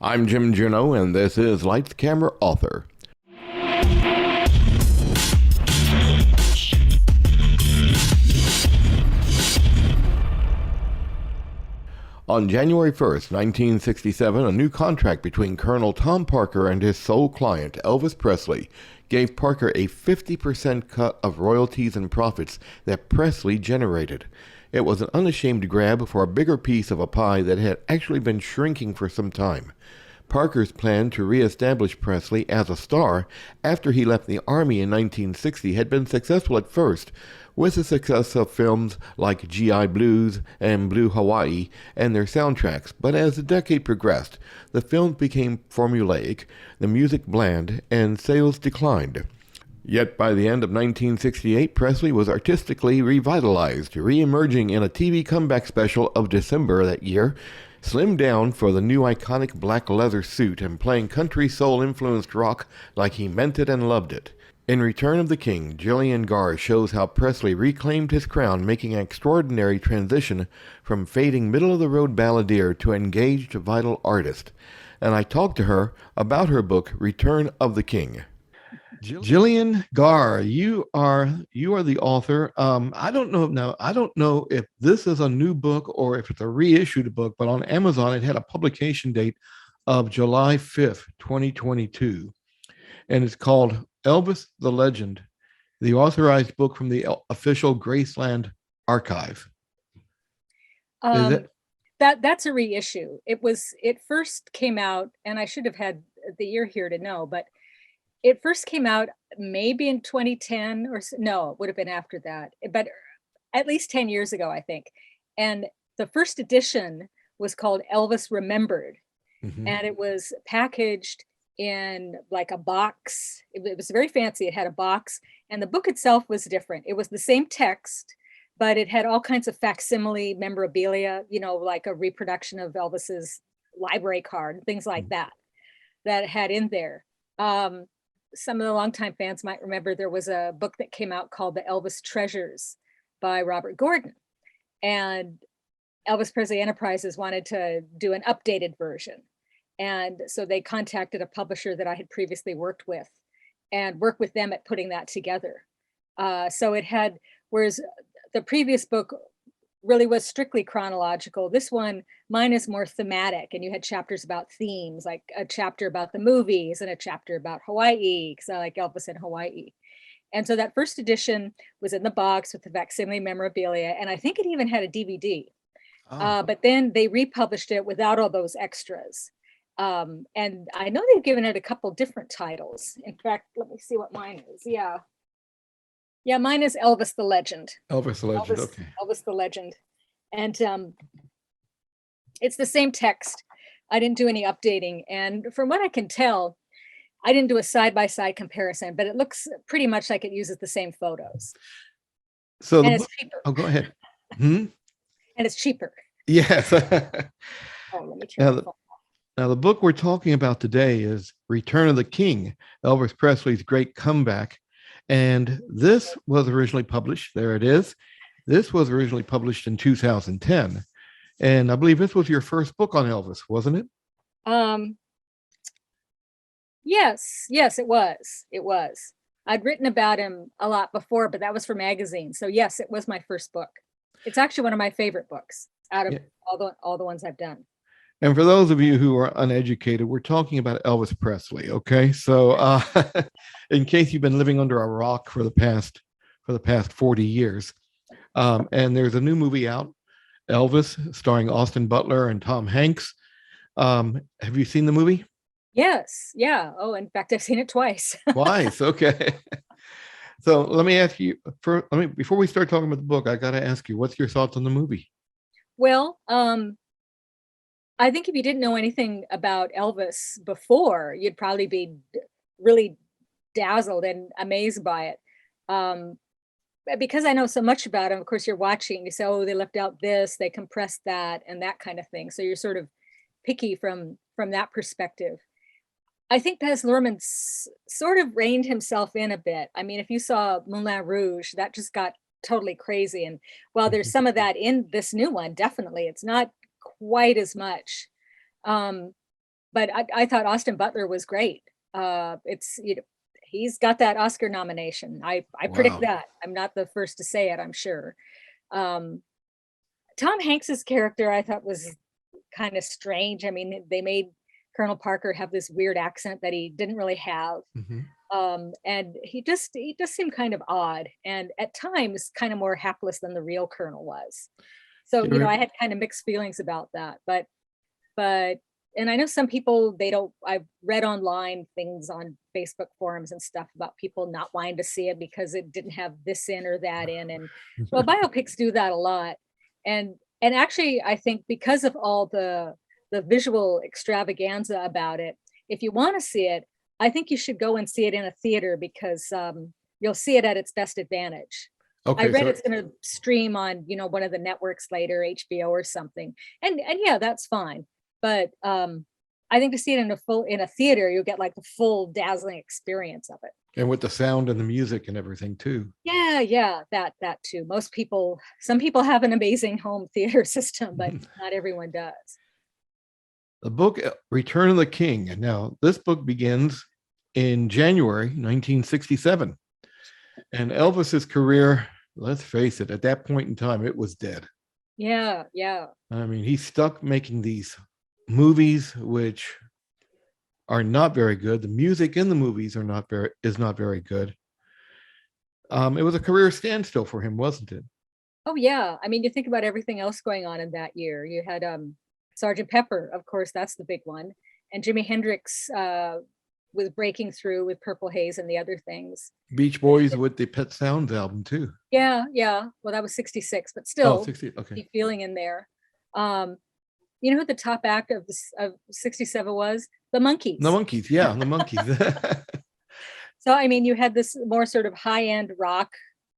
I'm Jim Juneau, and this is Lights, Camera, Author. On January 1st, 1967, a new contract between Colonel Tom Parker and his sole client, Elvis Presley, gave Parker a 50% cut of royalties and profits that Presley generated. It was an unashamed grab for a bigger piece of a pie that had actually been shrinking for some time. Parker's plan to re-establish Presley as a star after he left the Army in 1960 had been successful at first, with the success of films like G.I. Blues and Blue Hawaii and their soundtracks, but as the decade progressed, the films became formulaic, the music bland, and sales declined. Yet by the end of 1968, Presley was artistically revitalized, re-emerging in a TV comeback special of December that year, slimmed down for the new iconic black leather suit and playing country soul-influenced rock like he meant it and loved it. In Return of the King, Gillian Gaar shows how Presley reclaimed his crown, making an extraordinary transition from fading middle-of-the-road balladeer to engaged vital artist. And I talked to her about her book, Return of the King. Gillian Gaar, you are the author. I don't know now. I don't know if this is a new book or if it's a reissued book, but on Amazon it had a publication date of July 5th, 2022, and it's called Elvis the Legend, the authorized book from the official Graceland archive. Is it? That's a reissue. It first came out, and I should have had the year here to know, but it first came out maybe in 2010 no, it would have been after that, but at least 10 years ago, I think. And the first edition was called Elvis Remembered. Mm-hmm. And it was packaged in like a box. It was very fancy. It had a box, and the book itself was different. It was the same text, but it had all kinds of facsimile memorabilia, like a reproduction of Elvis's library card, things like that it had in there. Some of the longtime fans might remember there was a book that came out called The Elvis Treasures by Robert Gordon. And Elvis Presley Enterprises wanted to do an updated version. And so they contacted a publisher that I had previously worked with and worked with them at putting that together. So it had, whereas the previous book really was strictly chronological, mine is more thematic, and you had chapters about themes, like a chapter about the movies and a chapter about Hawaii, because I like Elvis in Hawaii. And so that first edition was in the box with the facsimile memorabilia, and I think it even had a DVD. But then they republished it without all those extras. And I know they've given it a couple different titles. In fact, let me see what mine is. Yeah, mine is Elvis the Legend. Elvis the Legend, okay. Elvis the Legend. And it's the same text. I didn't do any updating. And from what I can tell, I didn't do a side-by-side comparison, but it looks pretty much like it uses the same photos. So it's cheaper. Oh, go ahead. Hmm? And it's cheaper. Yes. Let me turn Now, the book we're talking about today is Return of the King, Elvis Presley's great comeback. And this was originally published, there it is. This was originally published in 2010. And I believe this was your first book on Elvis, wasn't it? Yes, it was. It was. I'd written about him a lot before, but that was for magazines. So yes, it was my first book. It's actually one of my favorite books out of all the ones I've done. And for those of you who are uneducated, we're talking about Elvis Presley, okay? So in case you've been living under a rock for the past 40 years, and there's a new movie out, Elvis, starring Austin Butler and Tom Hanks. Have you seen the movie? Yes, yeah. Oh, in fact, I've seen it twice. Twice, okay. So let me ask you, before we start talking about the book, I got to ask you, what's your thoughts on the movie? Well, I think if you didn't know anything about Elvis before, you'd probably be really dazzled and amazed by it. Because I know so much about him, of course, you're watching, you say, oh, they left out this, they compressed that, and that kind of thing. So you're sort of picky from that perspective. I think Baz Luhrmann sort of reined himself in a bit. I mean, if you saw Moulin Rouge, that just got totally crazy. And while there's some of that in this new one, definitely, it's not quite as much. but I thought Austin Butler was great. It's, he's got that Oscar nomination. I predict Wow. that. I'm not the first to say it, I'm sure. Um, Tom Hanks's character I thought was kind of strange. I mean, they made Colonel Parker have this weird accent that he didn't really have. Mhm. And he just seemed kind of odd, and at times kind of more hapless than the real Colonel was. So, Yeah, I had kind of mixed feelings about that. But and I know some people, they don't, I've read online things on Facebook forums and stuff about people not wanting to see it because it didn't have this in or that in. And well, biopics do that a lot. And actually I think because of all the visual extravaganza about it, if you want to see it, I think you should go and see it in a theater because you'll see it at its best advantage. I Okay, read so it's going to stream on, one of the networks later, HBO or something. And yeah, that's fine. But I think to see it in a theater, you'll get like the full dazzling experience of it. and with the sound and the music and everything too. Yeah, yeah, that too. Some people have an amazing home theater system, but not everyone does. The book Return of the King. And now this book begins in January 1967. And Elvis's career, let's face it, at that point in time, it was dead. Yeah, yeah. I mean, he's stuck making these movies which are not very good. The music in the movies is not very good. It was a career standstill for him, wasn't it? Oh yeah. I mean, you think about everything else going on in that year. You had Sergeant Pepper, of course, that's the big one. And Jimi Hendrix was breaking through with Purple Haze and the other things. Beach Boys with the Pet Sounds album too. Yeah, yeah. Well, that was 66, but Oh, still 60. Okay. deep feeling in there. Um, you know who the top act of 67 was? The The Monkees. Monkees. Yeah, the Monkees. So I mean, you had this more sort of high-end rock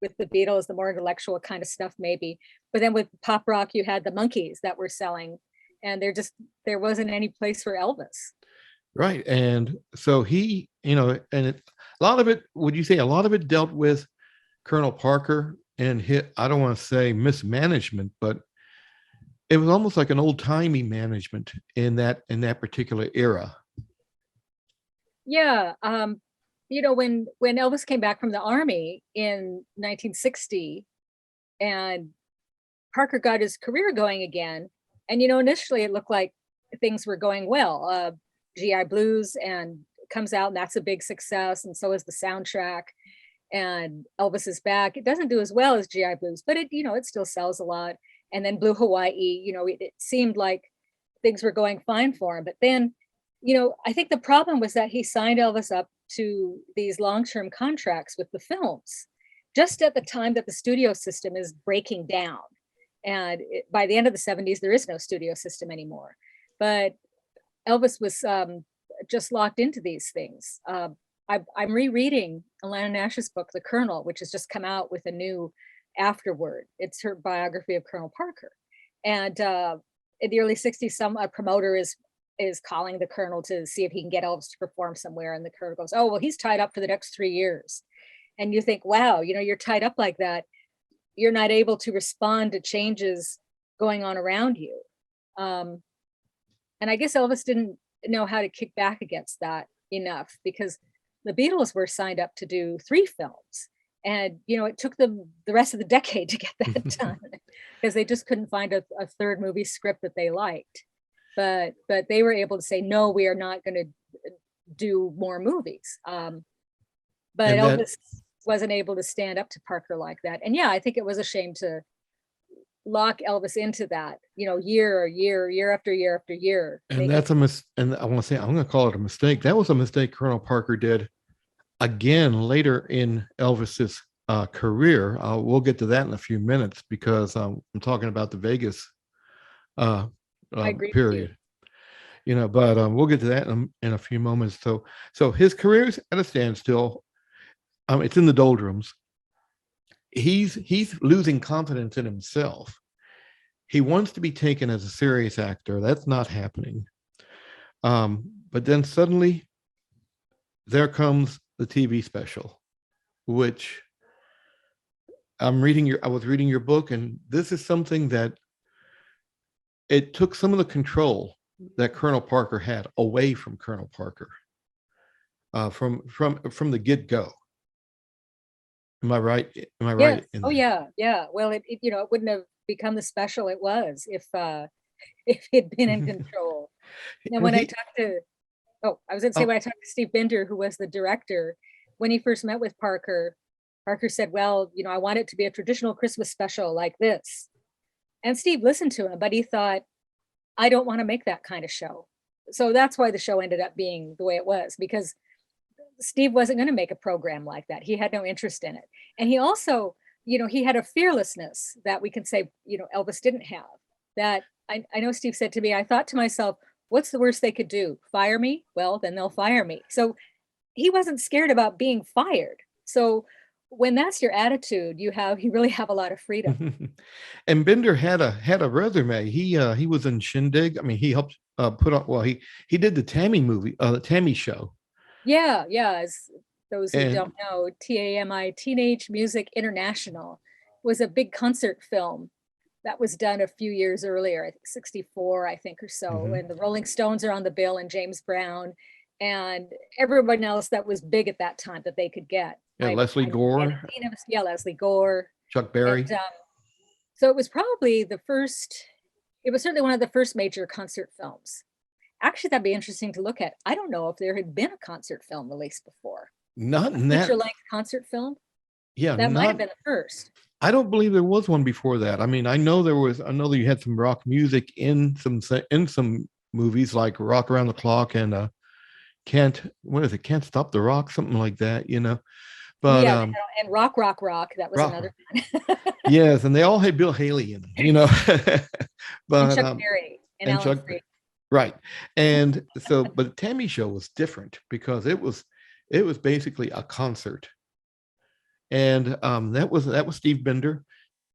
with the Beatles, the more intellectual kind of stuff maybe. But then with pop rock, you had the Monkees that were selling, and there wasn't any place for Elvis. Right. And so he, a lot of it, would you say a lot of it dealt with Colonel Parker and I don't want to say mismanagement, but it was almost like an old timey management in that particular era. Yeah. When Elvis came back from the army in 1960 and Parker got his career going again, and initially it looked like things were going well. GI Blues and comes out, and that's a big success, and so is the soundtrack. And Elvis is back. It doesn't do as well as GI Blues, but it still sells a lot. And then Blue Hawaii, it seemed like things were going fine for him. But then, I think the problem was that he signed Elvis up to these long-term contracts with the films just at the time that the studio system is breaking down. And by the end of the 70s, there is no studio system anymore. But Elvis was just locked into these things. I'm rereading Alana Nash's book, The Colonel, which has just come out with a new afterword. It's her biography of Colonel Parker. And in the early 60s, some promoter is calling the Colonel to see if he can get Elvis to perform somewhere. And the Colonel goes, oh, well, he's tied up for the next 3 years. And you think, wow, you're tied up like that. You're not able to respond to changes going on around you. And I guess Elvis didn't know how to kick back against that enough because the Beatles were signed up to do 3 films. And, it took them the rest of the decade to get that done because they just couldn't find a third movie script that they liked. But they were able to say, no, we are not going to do more movies. But And that Elvis wasn't able to stand up to Parker like that. And yeah, I think it was a shame to lock Elvis into that, year after year after year. and that's and I want to say I'm going to call it a mistake. That was a mistake Colonel Parker did again later in Elvis's career. We'll get to that in a few minutes because I'm talking about the Vegas I agree period. But we'll get to that in a few moments. So his career's at a standstill. It's in the doldrums. He's losing confidence in himself. He wants to be taken as a serious actor. That's not happening. But then suddenly there comes the TV special, which I was reading your book, and this is something that it took some of the control that Colonel Parker had away from Colonel Parker from the get go. Am I right? Am I Yes. right in Oh that? yeah, yeah. Well, it wouldn't have become the special it was if if he'd been in control. Now, And when I he, talked to oh, I was going to say oh, when I talked to Steve Binder, who was the director, when he first met with Parker, Parker said, "Well, I want it to be a traditional Christmas special like this." And Steve listened to him, but he thought, "I don't want to make that kind of show." So that's why the show ended up being the way it was, because Steve wasn't going to make a program like that. He had no interest in it. And he also, he had a fearlessness that we can say, Elvis didn't have. That I know Steve said to me, I thought to myself, what's the worst they could do? Fire me? Well, then they'll fire me. So he wasn't scared about being fired. So when that's your attitude, you really have a lot of freedom. and Bender had a resume. He was in Shindig. I mean, he helped put on. Well, he did the Tammy movie, the Tammy show, Yeah, yeah. As those who and don't know, TAMI, Teenage Music International, was a big concert film that was done a few years earlier, 64, I think, or so. mhm. And the Rolling Stones are on the bill, and James Brown, and everyone else that was big at that time that they could get. Yeah, I Leslie know Janet Gore, Tina, yeah, Leslie Gore. Chuck And Berry. so it was probably it was certainly one of the first major concert films. Actually, that'd be interesting to look at. I don't know if there had been a concert film released before. Not A in that. feature-length concert film? Yeah, That might have not. been the first. I don't believe there was one before that. I mean, I know there was. I know that you had some rock music in some movies like Rock Around the Clock and can't what is it? Can't Stop the Rock, something like that. But Yeah, and Rock, Rock, Rock, that was rock. another one. Yes, and they all had Bill Haley in them. And But Chuck Berry and and Alan Chuck, Freed. right. And so, but the Tammy show was different because it was basically a concert. And that was Steve Bender.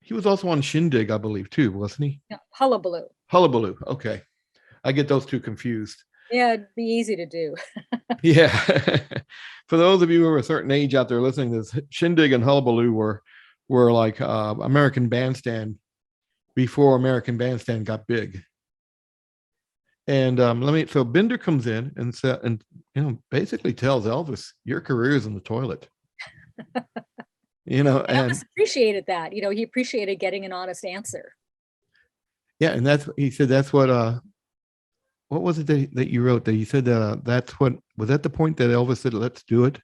He was also on Shindig, I believe, too, wasn't he? Yeah, Hullabaloo. Hullabaloo. Okay. I get those two confused. Yeah, it'd be easy to do. Yeah. For those of you who are a certain age out there listening to this, Shindig and Hullabaloo were like American Bandstand before American Bandstand got big. And so Bender comes in and basically tells Elvis, your career is in the toilet. And And Elvis appreciated that. He appreciated getting an honest answer. yeah, and he said that's what was it that you wrote that you said that's what was at the point that Elvis said let's do it,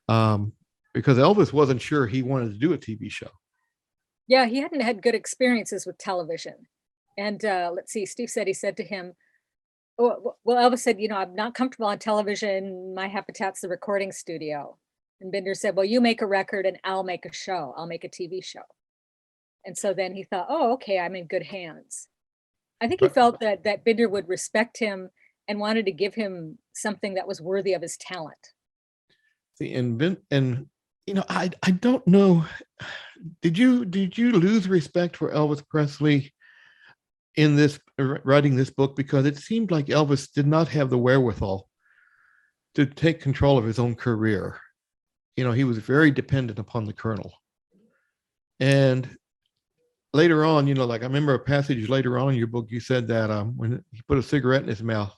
um, because Elvis wasn't sure he wanted to do a TV show. Yeah, he hadn't had good experiences with television. And let's see, Steve said he said to him, well, Elvis said, I'm not comfortable on television. My habitat's the recording studio. And Binder said, well, you make a record and I'll make a show. I'll make a TV show. And so then he thought, oh, okay, I'm in good hands. I think he Right. felt that Binder would respect him and wanted to give him something that was worthy of his talent. See, and I don't know. Did you lose respect for Elvis Presley in this writing this book because it seemed like Elvis did not have the wherewithal to take control of his own career. He was very dependent upon the Colonel. And later on, like I remember a passage later on in your book, you said that when he put a cigarette in his mouth,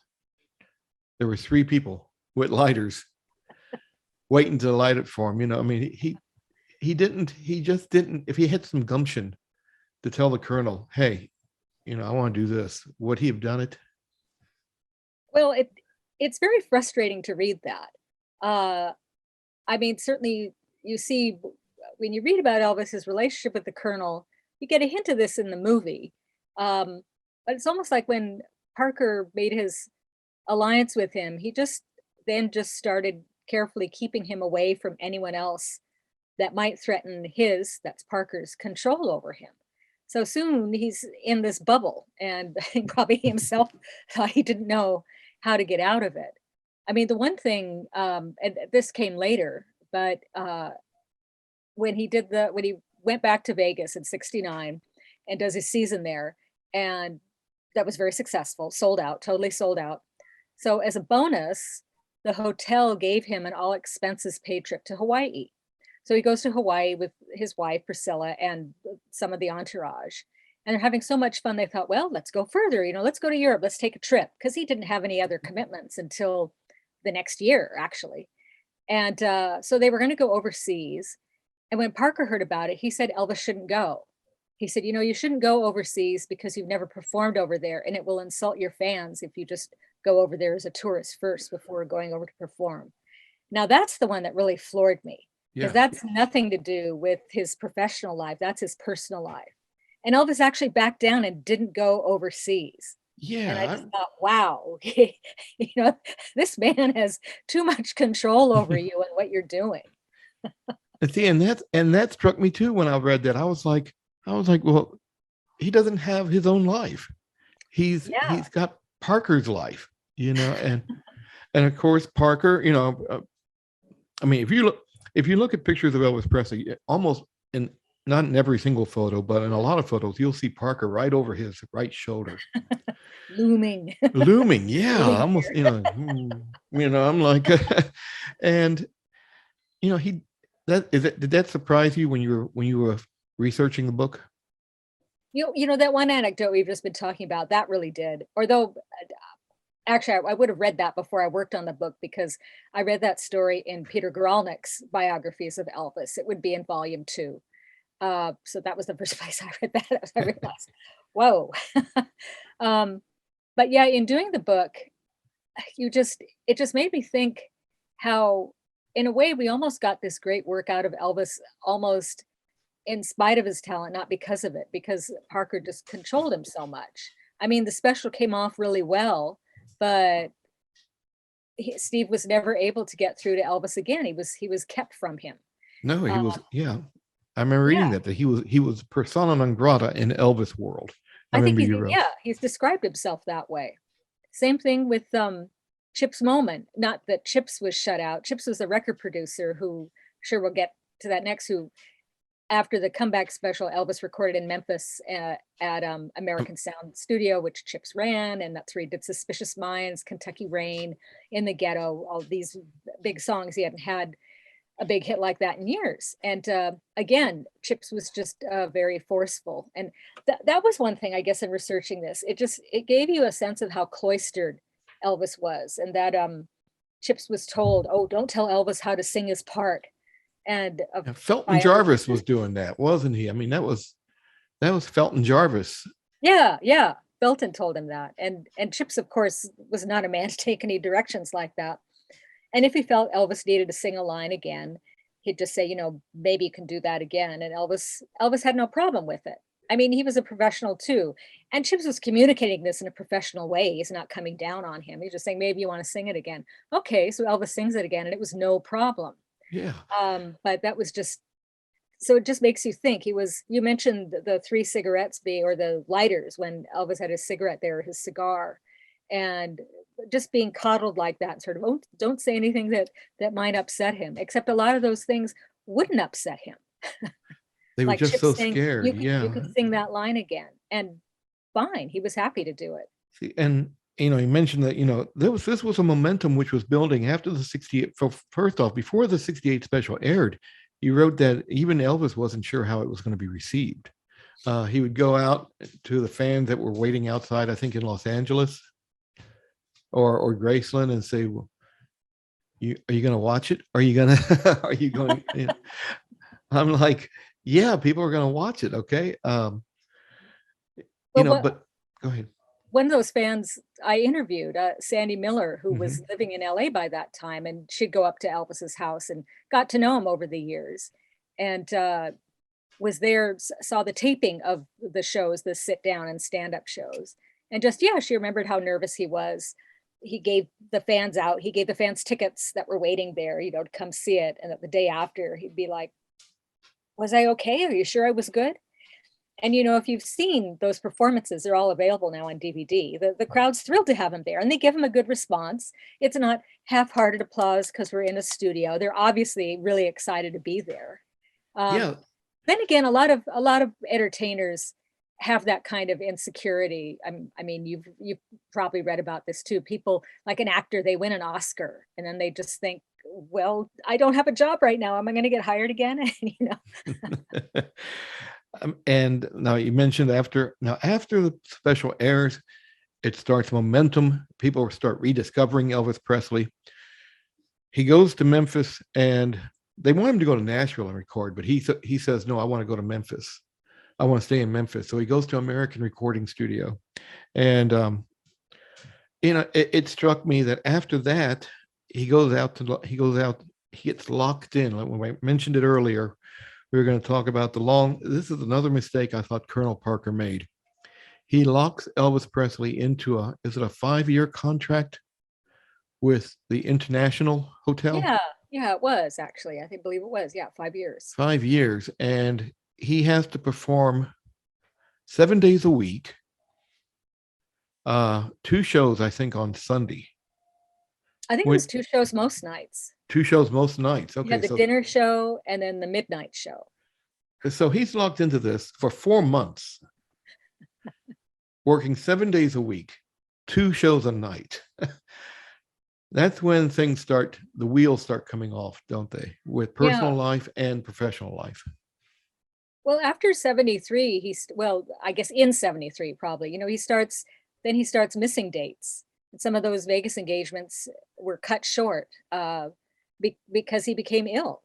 there were three people with lighters waiting to light it for him. I mean, he just didn't. If he had some gumption to tell the Colonel, hey, I want to do this, would he have done it? Well, it's very frustrating to read that. I mean, certainly you see when you read about Elvis's relationship with the Colonel, you get a hint of this in the movie. But it's almost like when Parker made his alliance with him, he just started carefully keeping him away from anyone else that might threaten that's Parker's control over him. So soon he's in this bubble, and I think probably he himself thought he didn't know how to get out of it. I mean, the one thing, and this came later, but when he went back to Vegas in '69 and does his season there, and that was very successful, sold out, totally sold out. So as a bonus, the hotel gave him an all expenses paid trip to Hawaii. So he goes to Hawaii with his wife, Priscilla, and some of the entourage. And they're having so much fun. They thought, well, let's go further, let's go to Europe, let's take a trip. Because he didn't have any other commitments until the next year, actually. And so they were going to go overseas. And when Parker heard about it, he said Elvis shouldn't go. He said, you shouldn't go overseas because you've never performed over there, and it will insult your fans if you just go over there as a tourist first before going over to perform. Now, that's the one that really floored me, because Yeah. that's nothing to do with his professional life. That's his personal life. And Elvis actually backed down and didn't go overseas. And I Yeah. just thought, wow, this man has too much control over you and what you're doing. See, and that struck me too when I read that. I was like, well, he doesn't have his own life. He's Yeah. got Parker's life, and of course Parker, I mean, if you look at pictures of Elvis Presley, almost in not in every single photo, but in a lot of photos, you'll see Parker right over his right shoulder. Looming. Looming, yeah, Looming almost, I'm like, and he did that surprise you when you were researching the book? That one anecdote we've just been talking about, that really did. Although, actually, I would have read that before I worked on the book, because I read that story in Peter Guralnick's biographies of Elvis. It would be in volume 2. So that was the first place I read that. I realized, whoa. But yeah, in doing the book, it just made me think how, in a way, we almost got this great work out of Elvis, almost in spite of his talent, not because of it, because Parker just controlled him so much. I mean, the special came off really well, but Steve was never able to get through to Elvis again. He was kept from him. No, he Uh, was. Yeah, I remember yeah, reading that he was persona non grata in Elvis world. I I think remember you wrote. he's described himself that way. Same thing with Chip's Moment. Not that Chips was shut out. Chips was a record producer who, sure we'll get to that next, who after the comeback special, Elvis recorded in Memphis at American Sound Studio, which Chips ran, and that's where he did Suspicious Minds, Kentucky Rain, In the Ghetto, all these big songs. He hadn't had a big hit like that in years. And again, Chips was just very forceful. And that was one thing, I guess, in researching this. It gave you a sense of how cloistered Elvis was, and that Chips was told, oh, don't tell Elvis how to sing his part. And Felton Jarvis was doing that, wasn't he? I mean, that was Felton Jarvis. Yeah. Felton told him that. And Chips, of course, was not a man to take any directions like that. And if he felt Elvis needed to sing a line again, he'd just say, maybe you can do that again. And Elvis had no problem with it. I mean, he was a professional too. And Chips was communicating this in a professional way. He's not coming down on him. He's just saying, maybe you want to sing it again. Okay, so Elvis sings it again, and it was no problem. Yeah. But that was just, so it just makes you think. You mentioned the 3 cigarettes or the lighters when Elvis had his cigarette there, his cigar, and just being coddled like that, sort of, oh, don't say anything that might upset him, except a lot of those things wouldn't upset him. They were Like just Chip so saying, scared. you could sing that line again, and fine, he was happy to do it. See, and he mentioned that this was a momentum which was building after the 68. First off, before the 68 special aired, he wrote that even Elvis wasn't sure how it was going to be received. He would go out to the fans that were waiting outside, I think in Los Angeles or Graceland, and say, well, are you going to watch it? Are you going to? Are you going? I'm like, yeah, people are going to watch it. Okay. But go ahead. One of those fans I interviewed, Sandy Miller, who was living in LA by that time, and she'd go up to Elvis's house and got to know him over the years, and was there, saw the taping of the shows, the sit down and stand up shows. And just, yeah, she remembered how nervous he was. He gave the fans tickets that were waiting there, to come see it. And the day after, he'd be like, was I okay? Are you sure I was good? And, if you've seen those performances, they're all available now on DVD. The crowd's thrilled to have him there, and they give him a good response. It's not half-hearted applause because we're in a studio. They're obviously really excited to be there. Yeah. Then again, a lot of entertainers have that kind of insecurity. I mean, you've probably read about this too. People, like an actor, they win an Oscar, and then they just think, well, I don't have a job right now. Am I going to get hired again? And now you mentioned after the special airs, it starts momentum. People start rediscovering Elvis Presley. He goes to Memphis, and they want him to go to Nashville and record, but he says, no, I want to go to Memphis. I want to stay in Memphis. So he goes to American Recording Studio. And it struck me that after that, he gets locked in. Like when I mentioned it earlier, we were going to talk about this is another mistake I thought Colonel Parker made. He locks Elvis Presley into is it a 5-year contract with the International Hotel? Yeah, it was actually. Believe it was. Yeah, 5 years. 5 years. And he has to perform 7 days a week, 2 shows, I think, on Sunday. I think it was 2 shows most nights. 2 shows most nights. You Okay, had the dinner show and then the midnight show. so he's locked into this for 4 months, working 7 days a week, 2 shows a night. That's when the wheels start coming off, don't they? With personal life and professional life. Well, after 73, I guess in 73, probably, he starts missing dates. And some of those Vegas engagements were cut short because he became ill,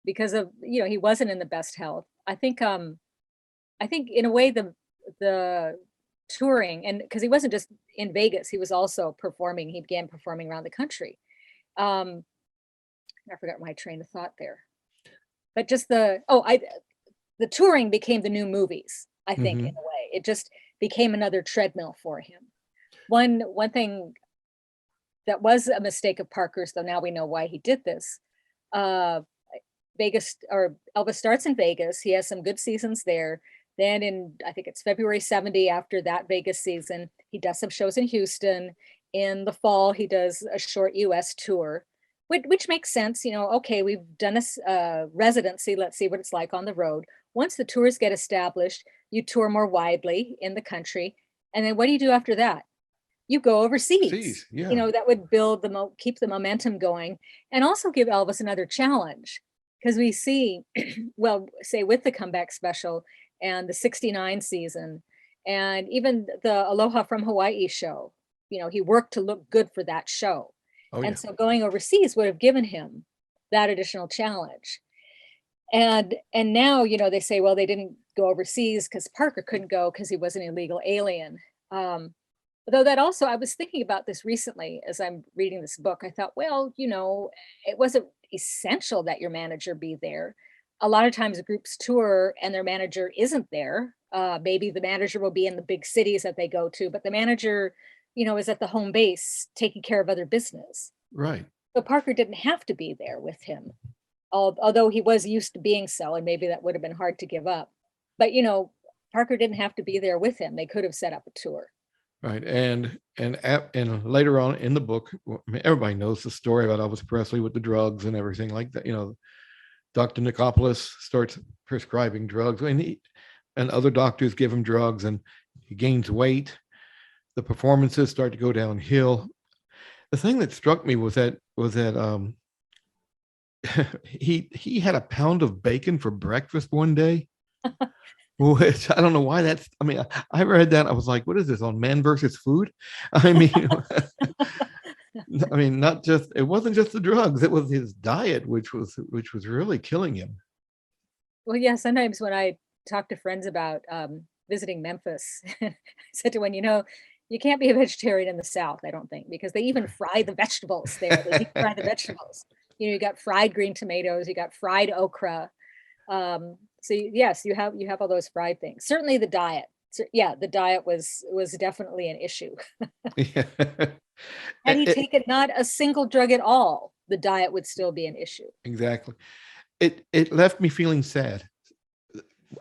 because of, he wasn't in the best health. I think in a way the touring, and because he wasn't just in Vegas, he was also performing. He began performing around the country. I forgot my train of thought there, but just the touring became the new movies. I think in a way, it just became another treadmill for him. One thing that was a mistake of Parker's, though now we know why he did this. Vegas, or Elvis starts in Vegas. He has some good seasons there. Then I think it's February 70, after that Vegas season, he does some shows in Houston. In the fall, he does a short US tour, which makes sense. Okay, we've done a residency. Let's see what it's like on the road. Once the tours get established, you tour more widely in the country. And then what do you do after that? You go overseas. Yeah. That would keep the momentum going, and also give Elvis another challenge. Because we see, well, say with the comeback special and the 69 season, and even the Aloha from Hawaii show, he worked to look good for that show. And so going overseas would have given him that additional challenge. And now, they say, well, they didn't go overseas because Parker couldn't go because he was an illegal alien. Though that also, I was thinking about this recently as I'm reading this book. I thought, well, it wasn't essential that your manager be there. A lot of times groups tour and their manager isn't there. Maybe the manager will be in the big cities that they go to, but the manager, is at the home base taking care of other business. Right. But Parker didn't have to be there with him, although he was used to being so, and maybe that would have been hard to give up. But, Parker didn't have to be there with him. They could have set up a tour. Right. And later on in the book, everybody knows the story about Elvis Presley with the drugs and everything like that. Dr. Nicopolis starts prescribing drugs, and other doctors give him drugs, and he gains weight. The performances start to go downhill. The thing that struck me was that he had a pound of bacon for breakfast one day. Which I don't know why I read that. I was like, what is this, on Man versus Food? It wasn't just the drugs, it was his diet, which was really killing him. Well, yeah, sometimes when I talk to friends about visiting Memphis, I said to one, you can't be a vegetarian in the South, I don't think, because they even fry the vegetables there. They deep fry the vegetables. You got fried green tomatoes, you got fried okra. So yes, you have all those fried things. Certainly the diet. So, yeah, the diet was definitely an issue. Yeah. Had he taken not a single drug at all, the diet would still be an issue. Exactly. It left me feeling sad.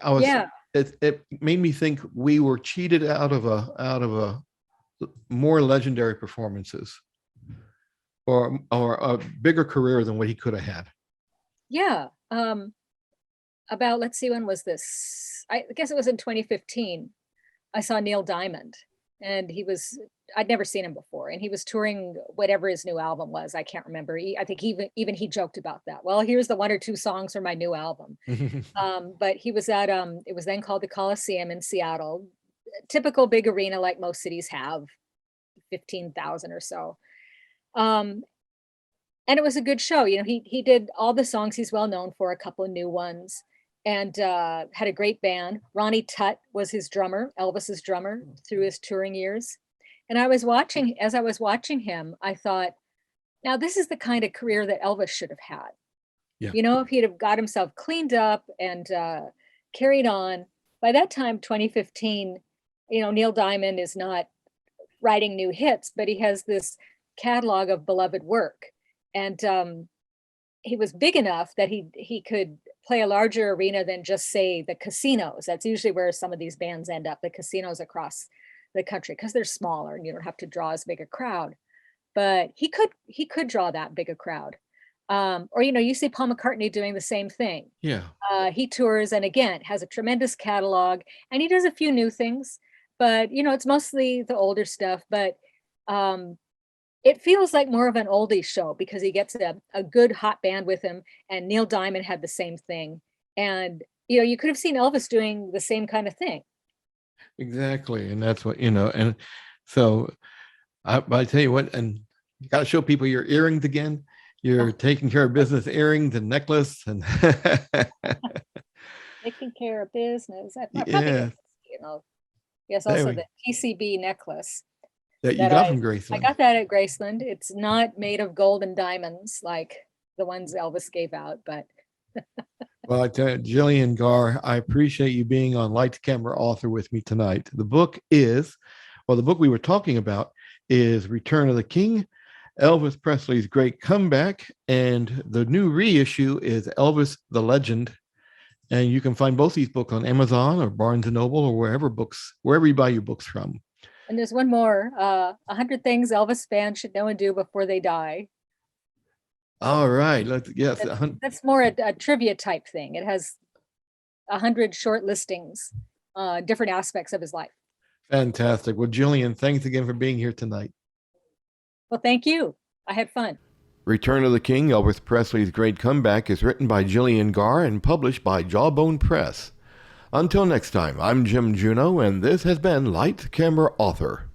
It made me think we were cheated out of a more legendary performances or a bigger career than what he could have had. Yeah. About, let's see, when was this? I guess it was in 2015. I saw Neil Diamond, and he was I'd never seen him before, and he was touring whatever his new album was. I can't remember. I think even he joked about that. Well, here's the 1 or 2 songs from my new album. But he was at it was then called the Coliseum in Seattle, typical big arena like most cities have, 15,000 or so. And it was a good show. You know, he did all the songs he's well known for, a couple of new ones, and had a great band. Ronnie Tutt was his drummer, Elvis's drummer through his touring years. And as I was watching him, I thought, now this is the kind of career that Elvis should have had. Yeah. You know, if he'd have got himself cleaned up and carried on. By that time, 2015, you know, Neil Diamond is not writing new hits, but he has this catalog of beloved work. And he was big enough that he could play a larger arena than just, say, the casinos. That's usually where some of these bands end up, the casinos across the country, because they're smaller and you don't have to draw as big a crowd. But he could draw that big a crowd. Or, you know, you see Paul McCartney doing the same thing. Yeah. He tours and, again, has a tremendous catalog, and he does a few new things, but, you know, it's mostly the older stuff. But it feels like more of an oldie show because he gets a good hot band with him, and Neil Diamond had the same thing. And, you know, you could have seen Elvis doing the same kind of thing. Exactly. And that's what, you know, and so I tell you what, and you got to show people your earrings again. You're taking care of business, earrings and necklace, and taking care of business. yeah, You know, yes, also the TCB necklace that you got from Graceland. I got that at Graceland. It's not made of gold and diamonds like the ones Elvis gave out, but. Well, I tell you, Gillian Gaar, I appreciate you being on Light to Camera Author with me tonight. The book we were talking about is Return of the King, Elvis Presley's Great Comeback, and the new reissue is Elvis the Legend. And you can find both these books on Amazon or Barnes & Noble or wherever you buy your books from. And there's one more, 100 Things Elvis fans should know and do before they die. All right. That's more a trivia type thing. It has 100 short listings, different aspects of his life. Fantastic. Well, Gillian, thanks again for being here tonight. Well, thank you. I had fun. Return of the King, Elvis Presley's Great Comeback is written by Gillian Gaar and published by Jawbone Press. Until next time, I'm Jim Juneau, and this has been Light Camera Author.